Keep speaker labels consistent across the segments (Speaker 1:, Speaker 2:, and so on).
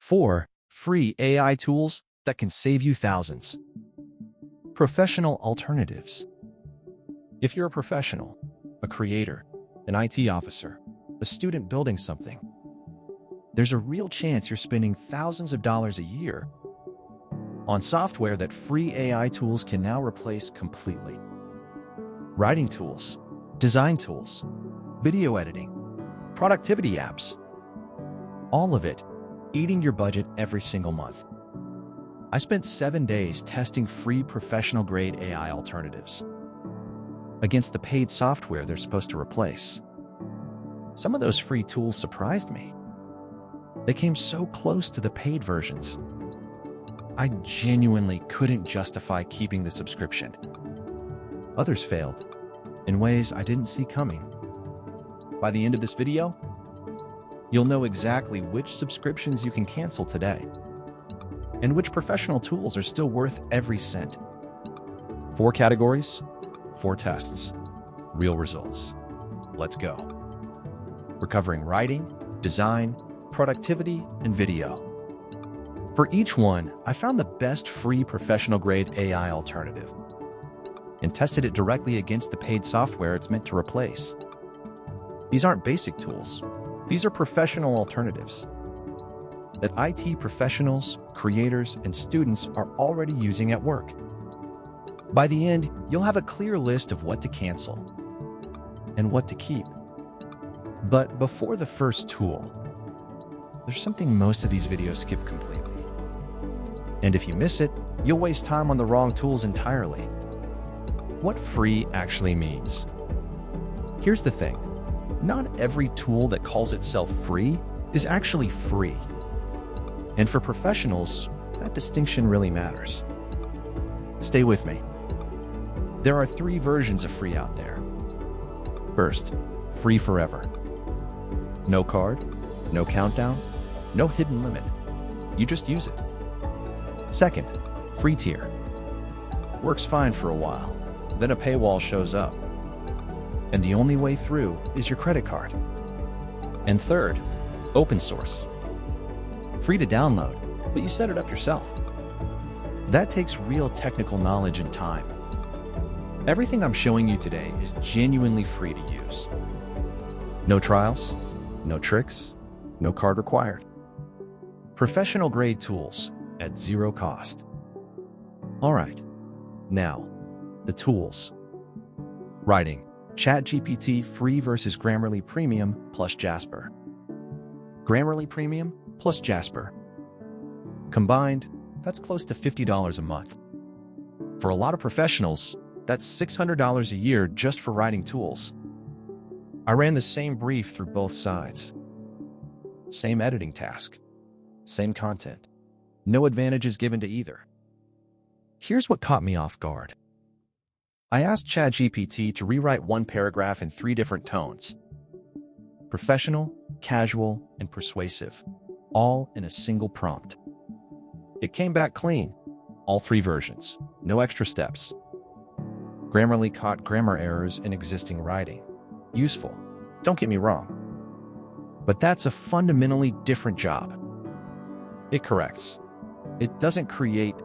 Speaker 1: 4 free AI tools that can save you thousands. Professional alternatives. If you're a professional, a creator, an IT officer, a student building something, there's a real chance you're spending thousands of dollars a year on software that free AI tools can now replace completely. Writing tools, design tools, video editing, productivity apps, all of it eating your budget every single month. I spent 7 days testing free professional-grade AI alternatives against the paid software they're supposed to replace. Some of those free tools surprised me. They came so close to the paid versions. I genuinely couldn't justify keeping the subscription. Others failed in ways I didn't see coming. By the end of this video, you'll know exactly which subscriptions you can cancel today and which professional tools are still worth every cent. 4 categories, 4 tests, real results. Let's go. We're covering writing, design, productivity, and video. For each one, I found the best free professional-grade AI alternative and tested it directly against the paid software it's meant to replace. These aren't basic tools. These are professional alternatives that IT professionals, creators, and students are already using at work. By the end, you'll have a clear list of what to cancel and what to keep. But before the first tool, there's something most of these videos skip completely. And if you miss it, you'll waste time on the wrong tools entirely. What free actually means. Here's the thing. Not every tool that calls itself free is actually free. And for professionals, that distinction really matters. Stay with me. There are 3 versions of free out there. First, free forever. No card, no countdown, no hidden limit. You just use it. Second, free tier. Works fine for a while, then a paywall shows up. And the only way through is your credit card. And third, open source. Free to download, but you set it up yourself. That takes real technical knowledge and time. Everything I'm showing you today is genuinely free to use. No trials, no tricks, no card required. Professional-grade tools at 0 cost. All right, now, the tools. Writing. ChatGPT free versus Grammarly Premium plus Jasper. Grammarly Premium plus Jasper. Combined, that's close to $50 a month. For a lot of professionals, that's $600 a year just for writing tools. I ran the same brief through both sides. Same editing task. Same content. No advantages given to either. Here's what caught me off guard. I asked ChatGPT to rewrite one paragraph in 3 different tones. Professional, casual, and persuasive, all in a single prompt. It came back clean, all 3 versions, no extra steps. Grammarly caught grammar errors in existing writing. Useful, don't get me wrong. But that's a fundamentally different job. It corrects. It doesn't create.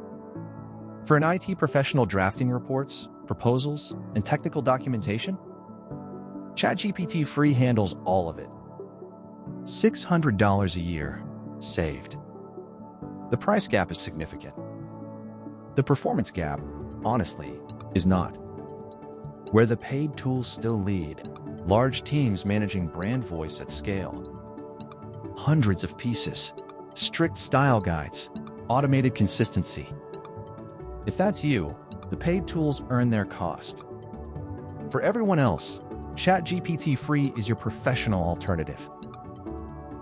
Speaker 1: For an IT professional drafting reports, proposals, and technical documentation, ChatGPT free handles all of it. $600 a year saved. The price gap is significant. The performance gap, honestly, is not. Where the paid tools still lead, large teams managing brand voice at scale. Hundreds of pieces, strict style guides, automated consistency. If that's you, the paid tools earn their cost. For everyone else, ChatGPT free is your professional alternative.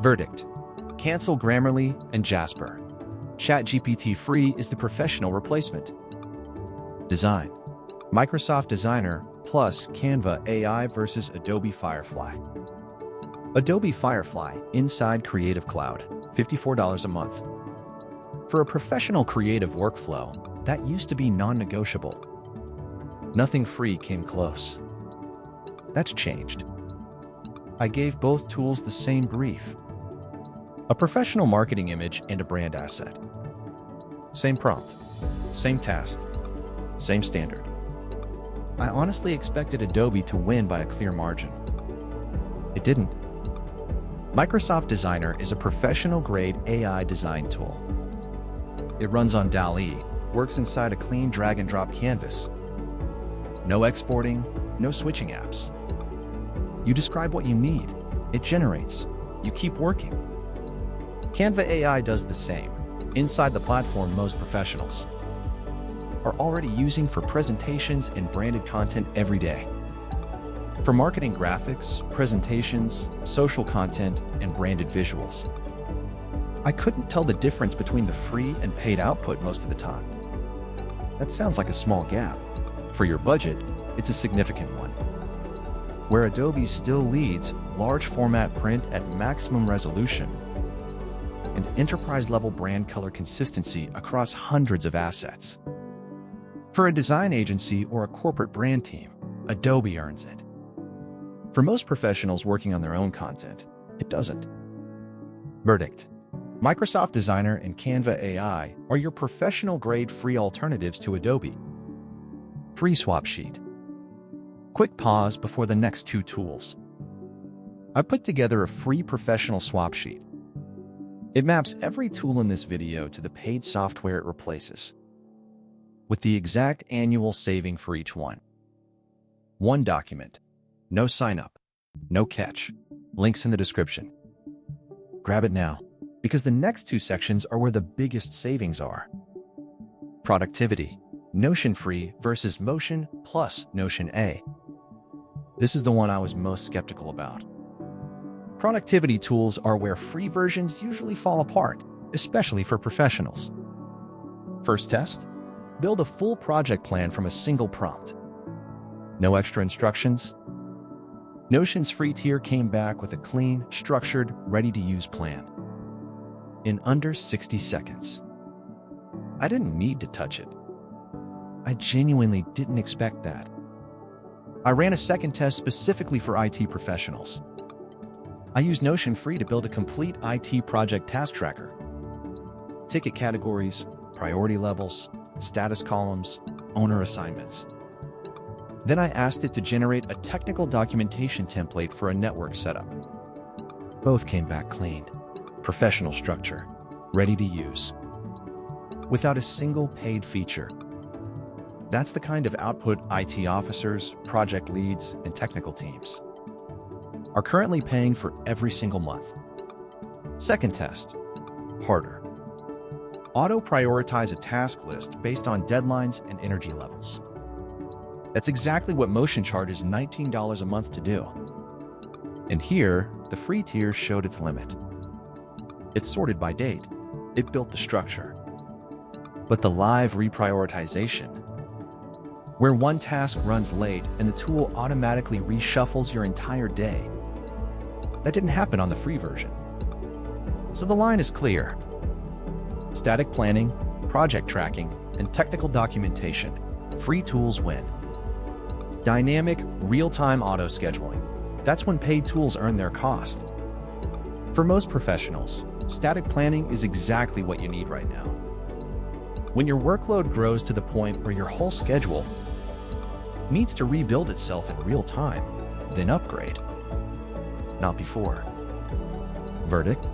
Speaker 1: Verdict: cancel Grammarly and Jasper. ChatGPT free is the professional replacement. Design: Microsoft Designer plus Canva AI versus Adobe Firefly. Adobe Firefly inside Creative Cloud, $54 a month. For a professional creative workflow, that used to be non-negotiable. Nothing free came close. That's changed. I gave both tools the same brief. A professional marketing image and a brand asset. Same prompt, same task, same standard. I honestly expected Adobe to win by a clear margin. It didn't. Microsoft Designer is a professional-grade AI design tool. It runs on DALL-E, works inside a clean drag-and-drop canvas. No exporting, no switching apps. You describe what you need, it generates. You keep working. Canva AI does the same, inside the platform most professionals are already using for presentations and branded content every day. For marketing graphics, presentations, social content, and branded visuals. I couldn't tell the difference between the free and paid output most of the time. That sounds like a small gap. For your budget, it's a significant one. Where Adobe still leads large format print at maximum resolution and enterprise-level brand color consistency across hundreds of assets. For a design agency or a corporate brand team, Adobe earns it. For most professionals working on their own content, it doesn't. Verdict: Microsoft Designer and Canva AI are your professional-grade free alternatives to Adobe. Free swap sheet. Quick pause before the next two tools. I put together a free professional swap sheet. It maps every tool in this video to the paid software it replaces, with the exact annual saving for each one. One document. No sign-up. No catch. Links in the description. Grab it now, because the next two sections are where the biggest savings are. Productivity. Notion Free versus Motion plus Notion A. This is the one I was most skeptical about. Productivity tools are where free versions usually fall apart, especially for professionals. First test: build a full project plan from a single prompt. No extra instructions. Notion's free tier came back with a clean, structured, ready-to-use plan in under 60 seconds. I didn't need to touch it. I genuinely didn't expect that. I ran a second test specifically for IT professionals. I used Notion Free to build a complete IT project task tracker. Ticket categories, priority levels, status columns, owner assignments. Then I asked it to generate a technical documentation template for a network setup. Both came back clean, professional structure, ready to use, without a single paid feature. That's the kind of output IT officers, project leads, and technical teams are currently paying for every single month. Second test: harder. Auto-prioritize a task list based on deadlines and energy levels. That's exactly what Motion charges $19 a month to do. And here, the free tier showed its limit. It's sorted by date. It built the structure. But the live reprioritization, where one task runs late and the tool automatically reshuffles your entire day, that didn't happen on the free version. So the line is clear. Static planning, project tracking, and technical documentation, free tools win. Dynamic, real-time auto-scheduling, that's when paid tools earn their cost. For most professionals, static planning is exactly what you need right now. When your workload grows to the point where your whole schedule needs to rebuild itself in real time, then upgrade. Not before. Verdict: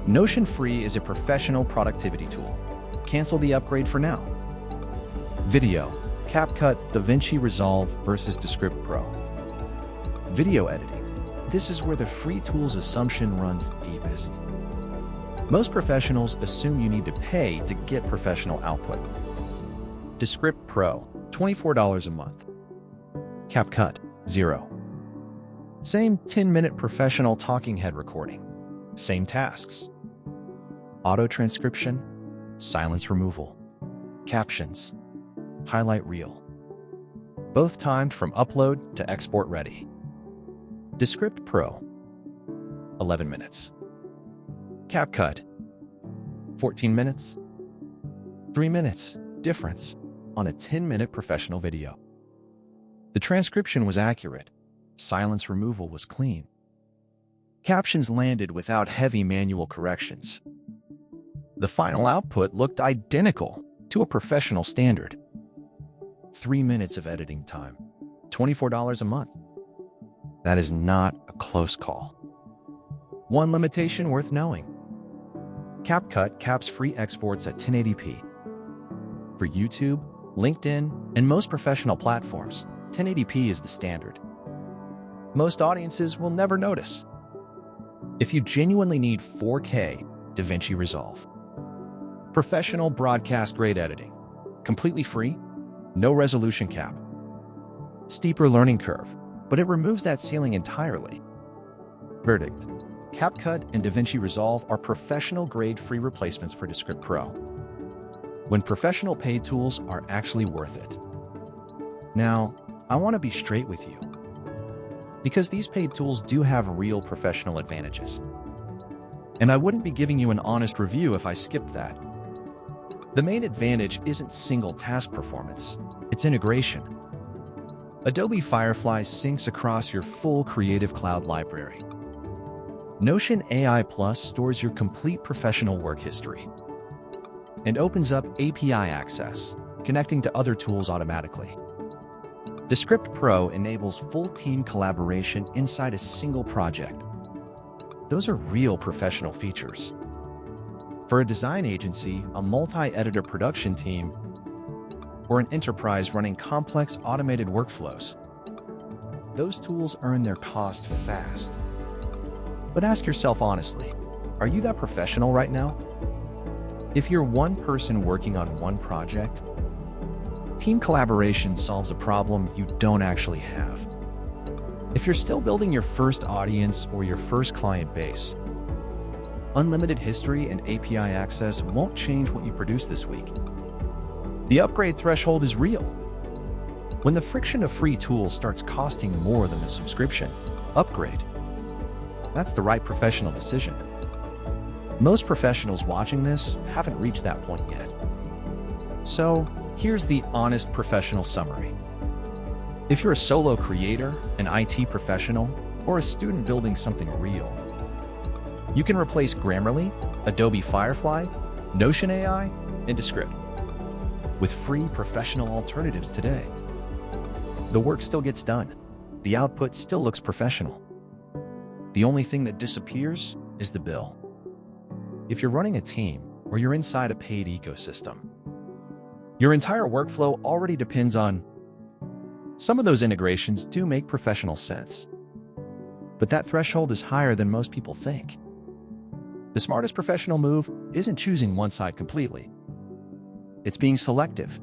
Speaker 1: Notion Free is a professional productivity tool. Cancel the upgrade for now. Video: CapCut, DaVinci Resolve versus Descript Pro. Video editing. This is where the free tool's assumption runs deepest. Most professionals assume you need to pay to get professional output. Descript Pro, $24 a month. CapCut, $0. Same 10-minute professional talking head recording. Same tasks. Auto transcription, silence removal, captions, highlight reel. Both timed from upload to export ready. Descript Pro, 11 minutes. CapCut, 14 minutes. 3 minutes difference on a 10-minute professional video. The transcription was accurate. Silence removal was clean. Captions landed without heavy manual corrections. The final output looked identical to a professional standard. 3 minutes of editing time, $24 a month. That is not a close call. One limitation worth knowing. CapCut caps free exports at 1080p. For YouTube, LinkedIn, and most professional platforms, 1080p is the standard. Most audiences will never notice. If you genuinely need 4K, DaVinci Resolve. Professional broadcast-grade editing. Completely free, no resolution cap. Steeper learning curve, but it removes that ceiling entirely. Verdict: CapCut and DaVinci Resolve are professional-grade free replacements for Descript Pro, when professional paid tools are actually worth it. Now, I want to be straight with you, because these paid tools do have real professional advantages. And I wouldn't be giving you an honest review if I skipped that. The main advantage isn't single task performance, it's integration. Adobe Firefly syncs across your full Creative Cloud library. Notion AI Plus stores your complete professional work history and opens up API access, connecting to other tools automatically. Descript Pro enables full team collaboration inside a single project. Those are real professional features. For a design agency, a multi-editor production team, or an enterprise running complex automated workflows, those tools earn their cost fast. But ask yourself honestly, are you that professional right now? If you're one person working on one project, team collaboration solves a problem you don't actually have. If you're still building your first audience or your first client base, unlimited history and API access won't change what you produce this week. The upgrade threshold is real. When the friction of free tools starts costing more than the subscription, upgrade. That's the right professional decision. Most professionals watching this haven't reached that point yet. So, here's the honest professional summary. If you're a solo creator, an IT professional, or a student building something real, you can replace Grammarly, Adobe Firefly, Notion AI, and Descript with free professional alternatives today. The work still gets done. The output still looks professional. The only thing that disappears is the bill. If you're running a team or you're inside a paid ecosystem, your entire workflow already depends on. Some of those integrations do make professional sense, but that threshold is higher than most people think. The smartest professional move isn't choosing one side completely. It's being selective.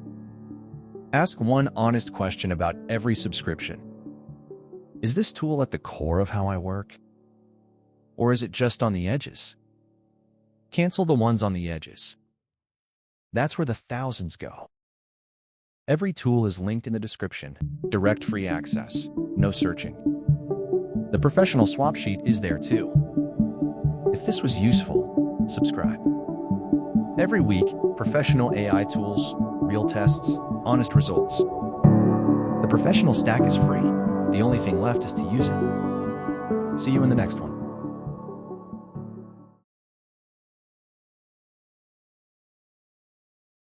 Speaker 1: Ask one honest question about every subscription. Is this tool at the core of how I work? Or is it just on the edges? Cancel the ones on the edges. That's where the thousands go. Every tool is linked in the description. Direct free access, no searching. The professional swap sheet is there too. If this was useful, subscribe. Every week, professional AI tools, real tests, honest results. The professional stack is free. The only thing left is to use it. See you in the next one.